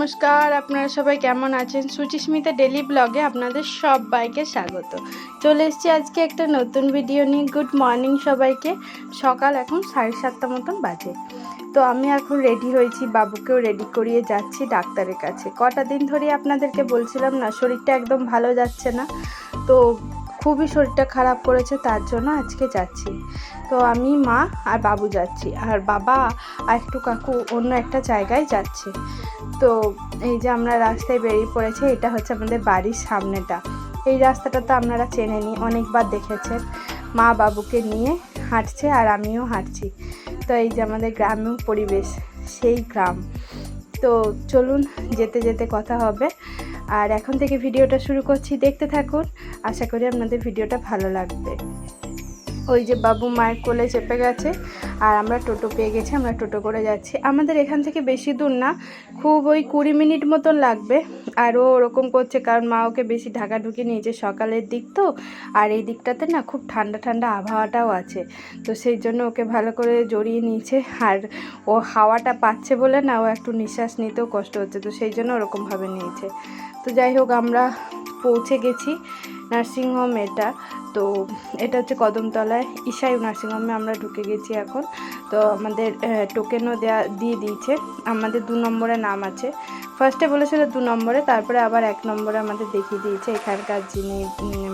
নমস্কার, আপনারা সবাই কেমন আছেন? সুচিস্মিতা ডেলি ব্লগে আপনাদের সবাইকে স্বাগত। চলে এসেছি আজকে একটা নতুন ভিডিও নিয়ে। গুড মর্নিং সবাইকে। সকাল এখন 7:30 মতন বাজে। তো আমি এখন রেডি হয়েছি, বাবুকেও রেডি করিয়ে যাচ্ছি ডাক্তারের কাছে। কটা দিন ধরে আপনাদেরকে বলছিলাম না, শরীরটা একদম ভালো যাচ্ছে না, তো খুবই শরীরটা খারাপ করেছে, তার জন্য আজকে যাচ্ছি। তো আমি, মা আর বাবু যাচ্ছি, আর বাবা আর একটু কাকু অন্য একটা জায়গায় যাচ্ছে। তো এই যে আমরা রাস্তায় বেরিয়ে পড়েছি, এটা হচ্ছে আমাদের বাড়ির সামনেটা। এই রাস্তাটা তো আপনারা চেনেনই, অনেকবার দেখেছেন। মা বাবুকে নিয়ে হাঁটছে আর আমিও হাঁটছি। তো এই যে আমাদের গ্রাম্য পরিবেশ, সেই গ্রাম। তো চলুন, যেতে যেতে কথা হবে। আর এখন থেকে ভিডিওটা শুরু করছি, দেখতে থাকুন। আশা করি আপনাদের ভিডিওটা ভালো লাগবে। ওই যে বাবু মায়ের কোলে চেপে গেছে, আর আমরা টোটো পেয়ে গেছি, আমরা টোটো করে যাচ্ছি। আমাদের এখান থেকে বেশি দূর না, খুব ওই 20 মিনিট মতন লাগবে। আরও ওরকম করছে, কারণ মা ওকে বেশি ঢাকাঢুকি নিয়েছে, সকালের দিক তো, আর এই দিকটাতে না খুব ঠান্ডা ঠান্ডা আবহাওয়াটাও আছে, তো সেই জন্য ওকে ভালো করে জড়িয়ে নিয়েছে। আর ও হাওয়াটা পাচ্ছে বলে না, ও একটু নিঃশ্বাস নিতেও কষ্ট হচ্ছে, তো সেই জন্য ওরকমভাবে নিয়েছে। তো যাই হোক, আমরা পৌঁছে গেছি নার্সিংহোম। তো এটা হচ্ছে কদমতলায় ইশায়ু নার্সিংহোমে আমরা ঢুকে গেছি এখন। তো আমাদের টোকেনও দিয়ে দিয়েছে। আমাদের 2 নম্বরে নাম আছে। ফার্স্টে বলেছিল 2 নম্বরে, তারপরে আবার 1 নম্বরে আমাদের দেখিয়ে দিয়েছে। এখানকার যিনি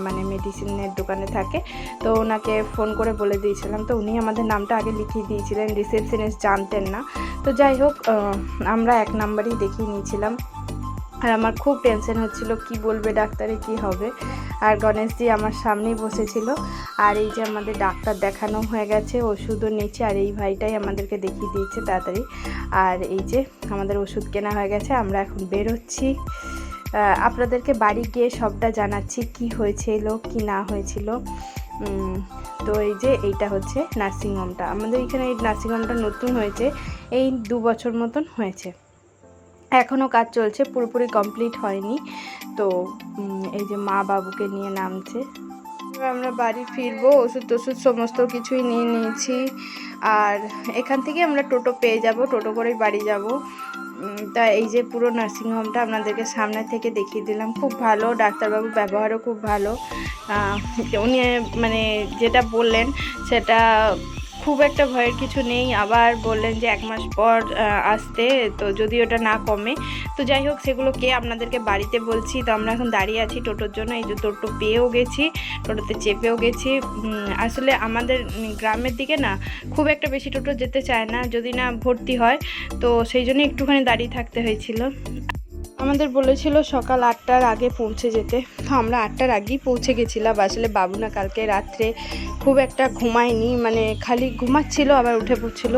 মানে মেডিসিনের দোকানে থাকে, তো ওনাকে ফোন করে বলে দিয়েছিলাম, তো উনি আমাদের নামটা আগে লিখিয়ে দিয়েছিলেন। রিসেপশনিস্ট জানতেন না। তো যাই হোক, আমরা 1 নম্বরেই দেখিয়ে নিয়েছিলাম। আর আমার খুব টেনশন হচ্ছিল, কি বলবে ডাক্তারে, কি হবে। আর গণেশজি আমার সামনেই বসেছিল। আর এই যে আমাদের ডাক্তার দেখানো হয়ে গেছে, ওষুধও নিচ্ছে, আর এই ভাইটাই আমাদেরকে দেখিয়ে দিয়েছে তাড়াতাড়ি। আর এই যে আমাদের ওষুধ কেনা হয়ে গেছে, আমরা এখন বেরোচ্ছি। আপনাদেরকে বাড়ি গিয়ে সবটা জানাচ্ছি, কি হয়েছিল কি না হয়েছিল। তো এই যে এইটা হচ্ছে নার্সিংহোমটা। আমাদের এখানে এই নার্সিংহোমটা নতুন হয়েছে, এই 2 বছর মতন হয়েছে। এখনও কাজ চলছে, পুরোপুরি কমপ্লিট হয়নি। তো এই যে মা বাবুকে নিয়ে নামছে। আমরা বাড়ি ফিরবো, ওষুধ টষুধ সমস্ত কিছুই নিয়ে নিয়েছি। আর এখান থেকে আমরা টোটো পেয়ে যাব, টোটো করেই বাড়ি যাব। তা এই যে পুরো নার্সিংহোমটা আপনাদেরকে সামনে থেকে দেখিয়ে দিলাম। খুব ভালো, ডাক্তারবাবু ব্যবহারও খুব ভালো। উনি মানে যেটা বললেন সেটা খুব একটা ভয়ের কিছু নেই। আবার বললেন যে 1 মাস পর আসতে, তো যদি ওটা না কমে, তো যাই হোক সেগুলোকে আপনাদেরকে বাড়িতে বলছি। তো আমরা এখন দাঁড়িয়ে আছি টোটোর জন্য। এই যে টোটো পেয়েও গেছি, টোটোতে চেপেও গেছি। আসলে আমাদের গ্রামের দিকে না খুব একটা বেশি টোটো যেতে চায় না, যদি না ভর্তি হয়, তো সেই জন্য একটুখানি দাঁড়িয়ে থাকতে হয়েছিল। আমাদের বলেছিল সকাল 8টার আগে পৌঁছে যেতে, তো আমরা 8টার আগেই পৌঁছে গেছিলাম। আসলে বাবু না কালকে রাত্রে খুব একটা ঘুমায়নি, মানে খালি ঘুমাচ্ছিল আবার উঠে পড়ছিল,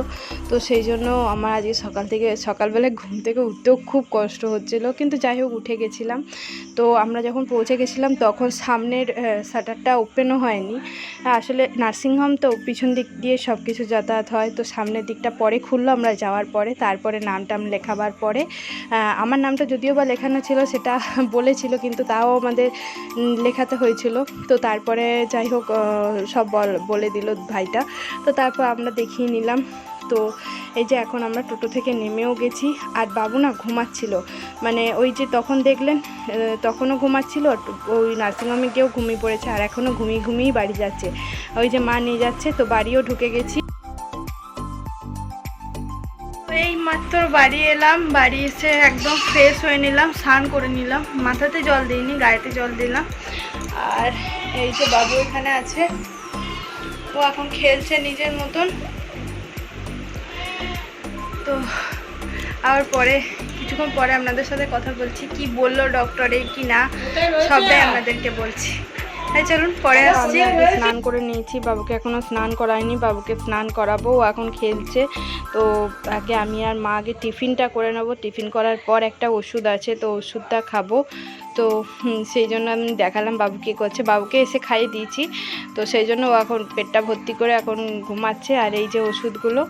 তো সেই জন্য আমার আজকে সকালবেলায় ঘুম থেকে উঠতেও খুব কষ্ট হচ্ছিল, কিন্তু যাই হোক উঠে গেছিলাম। তো আমরা যখন পৌঁছে গেছিলাম তখন সামনের শাটারটা ওপেনও হয়নি। আসলে নার্সিংহোম তো পিছন দিক দিয়ে সব কিছু যাতায়াত হয়, তো সামনের দিকটা পরে খুললো আমরা যাওয়ার পরে। তারপরে নামটাম লেখাবার পরে আমার নামটা যদিও বা লেখানো ছিল সেটা বলেছিল, কিন্তু তাও আমাদের লেখাতে হয়েছিল। তো তারপরে যাই হোক সব বলে দিল ভাইটা। তো তারপর আমরা দেখিয়ে নিলাম। তো এই যে এখন আমরা টোটো থেকে নেমেও গেছি। আর বাবু না ঘুমাচ্ছিল, মানে ওই যে তখন দেখলেন তখনও ঘুমাচ্ছিল, ওই নার্সিংহোমে গিয়েও ঘুমিয়ে পড়েছে, আর এখনও ঘুমিয়ে ঘুমিয়েই বাড়ি যাচ্ছে। ওই যে মা নিয়ে যাচ্ছে, তো বাড়িও ঢুকে গেছি। এই মাত্র বাড়ি এলাম, বাড়ি এসে একদম ফ্রেশ হয়ে নিলাম, স্নান করে নিলাম। মাথাতে জল দিইনি, গায়েতে জল দিলাম। আর এই যে বাবু এখানে আছে, ও এখন খেলছে নিজের মতন। তো আবার পরে কিছুক্ষণ পরে আপনাদের সাথে কথা বলছি, কি বললো ডক্টরে কি না সবটাই আপনাদেরকে বলছি। তাই চলুন পরে আসছি। স্নান করে নিয়েছি, বাবুকে এখনও স্নান করাইনি, বাবুকে স্নান করাবো, ও এখন খেলছে। তো আগে আমি আর মা আগে টিফিনটা করে নেবো, টিফিন করার পর একটা ওষুধ আছে, তো ওষুধটা খাবো। তো সেই জন্য আমি দেখালাম বাবু কী করছে, বাবুকে এসে খাইয়ে দিয়েছি, তো সেই জন্য ও এখন পেটটা ভর্তি করে এখন ঘুমাচ্ছে। আর এই যে ওষুধগুলো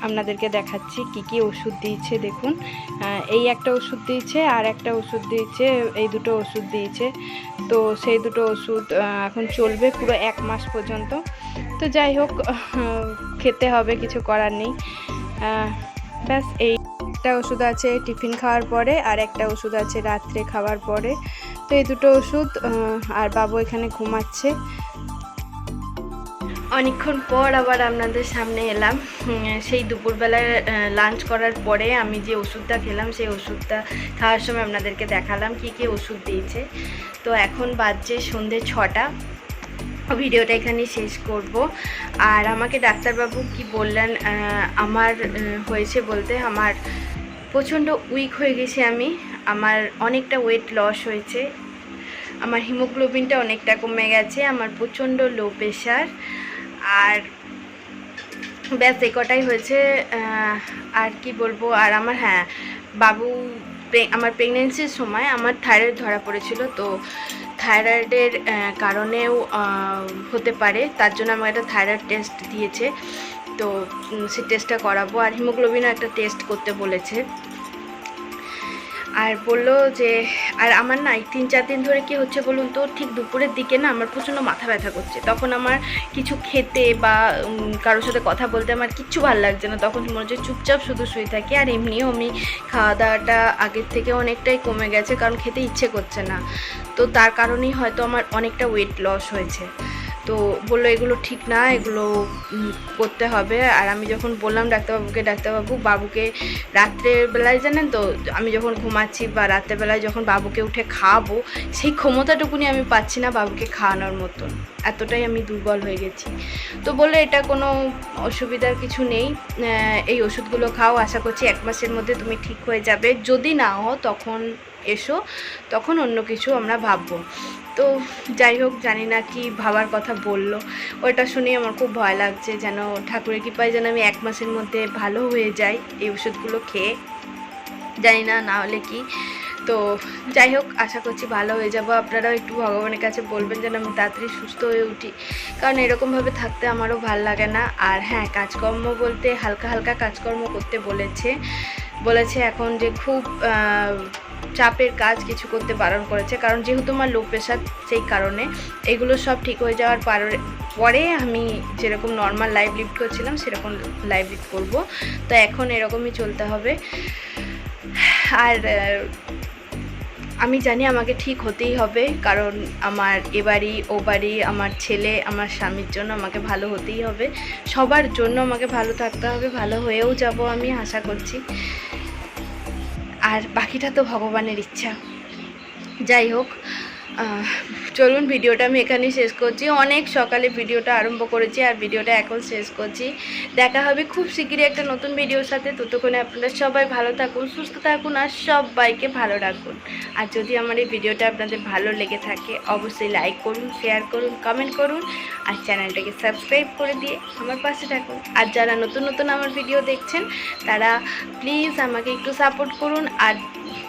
আপনাদেরকে দেখাচ্ছি, কি কি ওষুধ দিয়েছে দেখুন। এই একটা ওষুধ দিয়েছে, আর একটা ওষুধ দিয়েছে, এই দুটো ওষুধ দিয়েছে। তো সেই দুটো ওষুধ এখন চলবে পুরো 1 মাস পর্যন্ত। তো যাই হোক খেতে হবে, কিছু করার নেই। ব্যাস এই একটা ওষুধ আছে টিফিন খাওয়ার পরে, আর একটা ওষুধ আছে রাত্রে খাওয়ার পরে। তো এই দুটো ওষুধ, আর বাবু এখানে ঘুমাচ্ছে। অনেকক্ষণ পর আবার আপনাদের সামনে এলাম। সেই দুপুরবেলায় লাঞ্চ করার পরে আমি যে ওষুধটা খেলাম সেই ওষুধটা খাওয়ার সময় আপনাদেরকে দেখালাম কি কি ওষুধ দিয়েছে। তো এখন বাজছে সন্ধ্যে 6টা। ভিডিওটা এখানেই শেষ করব। আর আমাকে ডাক্তারবাবু কি বললেন, আমার হয়েছে বলতে আমার প্রচণ্ড উইক হয়ে গেছি আমি, আমার অনেকটা ওয়েট লস হয়েছে, আমার হিমোগ্লোবিনটা অনেকটা কমে গেছে, আমার প্রচণ্ড লো প্রেশার, আর ব্যাস এই কটাই হয়েছে। আর কি বলবো, আর আমার বাবু আমার প্রেগনেন্সির সময় আমার থাইরয়েড ধরা পড়েছিল। তো থাইরয়েডের কারণেও হতে পারে, তার জন্য আমার একটা থাইরয়েড টেস্ট দিয়েছে। তো সেই টেস্টটা করাবো, আর হিমোগ্লোবিনও একটা টেস্ট করতে বলেছে। আর বললো যে, আর আমার না 3-4 দিন ধরে কি হচ্ছে বলুন তো, ঠিক দুপুরের দিকে না আমার প্রচণ্ড মাথা ব্যথা করছে। তখন আমার কিছু খেতে বা কারোর সাথে কথা বলতে আমার কিচ্ছু ভালো লাগছে না, তখন মনে হচ্ছে চুপচাপ শুধু শুয়ে থাকি। আর এমনিও আমি খাওয়া দাওয়াটা আগের থেকে অনেকটাই কমে গেছে, কারণ খেতে ইচ্ছে করছে না। তো তার কারণেই হয়তো আমার অনেকটা ওয়েট লস হয়েছে। তো বললো এগুলো ঠিক না, এগুলো করতে হবে। আর আমি যখন বললাম ডাক্তারবাবুকে, ডাক্তারবাবু বাবুকে রাত্রের বেলায় জানেন তো, আমি যখন ঘুমাচ্ছি বা রাত্রেবেলায় যখন বাবুকে উঠে খাওয়াবো, সেই ক্ষমতাটুকুনি আমি পাচ্ছি না বাবুকে খাওয়ানোর মতন, এতটাই আমি দুর্বল হয়ে গেছি। তো বললো এটা কোনো অসুবিধার কিছু নেই, এই ওষুধগুলো খাও, আশা করছি 1 মাসের মধ্যে তুমি ঠিক হয়ে যাবে, যদি না হও তখন এসো, তখন অন্য কিছু আমরা ভাববো। তো যাই হোক, জানি না কি ভাবার কথা বললো, ওটা শুনে আমার খুব ভয় লাগছে, যেন ঠাকুরের কৃপায় যেন আমি 1 মাসের মধ্যে ভালো হয়ে যাই এই ওষুধগুলো খেয়ে, জানি না না হলে কি। তো যাই হোক, আশা করছি ভালো হয়ে যাব। আপনারাও একটু ভগবানের কাছে বলবেন যেন আমি তাড়াতাড়ি সুস্থ হয়ে উঠি, কারণ এরকমভাবে থাকতে আমারও ভাল লাগে না। আর হ্যাঁ, কাজকর্ম বলতে হালকা হালকা কাজকর্ম করতে বলেছে এখন যে খুব চাপের কাজ কিছু করতে বারণ করেছে, কারণ যেহেতু আমার লো প্রেশার, সেই কারণে এগুলো সব ঠিক হয়ে যাওয়ার পরে আমি যেরকম নর্মাল লাইফ লিড করছিলাম সেরকম লাইফ লিড করবো। তো এখন এরকমই চলতে হবে। আর আমি জানি আমাকে ঠিক হতেই হবে, কারণ আমার এ বাড়ি ও বাড়ি, আমার ছেলে, আমার স্বামীর জন্য আমাকে ভালো হতেই হবে, সবার জন্য আমাকে ভালো থাকতে হবে, ভালো হয়েও যাব আমি আশা করছি। আর বাকিটা তো ভগবানের ইচ্ছা। যাই হোক, চলুন ভিডিওটা আমি এখানেই শেষ করছি। অনেক সকালে ভিডিওটা আরম্ভ করেছি আর ভিডিওটা এখন শেষ করছি। দেখা হবে খুব শিগগিরই একটা নতুন ভিডিওর সাথে। ততক্ষণে আপনারা সবাই ভালো থাকুন, সুস্থ থাকুন, আর সবাইকে ভালো রাখুন। আর যদি আমার এই ভিডিওটা আপনাদের ভালো লেগে থাকে, অবশ্যই লাইক করুন, শেয়ার করুন, কমেন্ট করুন, আর চ্যানেলটাকে সাবস্ক্রাইব করে দিয়ে আমার পাশে থাকুন। আর যারা নতুন নতুন আমার ভিডিও দেখছেন তারা প্লিজ আমাকে একটু সাপোর্ট করুন, আর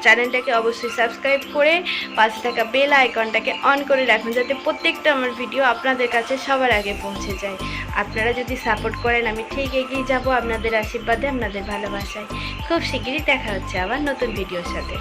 চ্যানেলটাকে অবশ্যই সাবস্ক্রাইব করে পাশে থাকা বেল আইকনটাকে অন করে রাখুন, যাতে প্রত্যেকটা আমার ভিডিও আপনাদের কাছে সবার আগে পৌঁছে যায়। আপনারা যদি সাপোর্ট করেন আমি ঠিক এগিয়ে যাব আপনাদের আশীর্বাদে, আপনাদের ভালোবাসায়। খুব শিগগিরই দেখা হচ্ছে আবার নতুন ভিডিওর সাথে।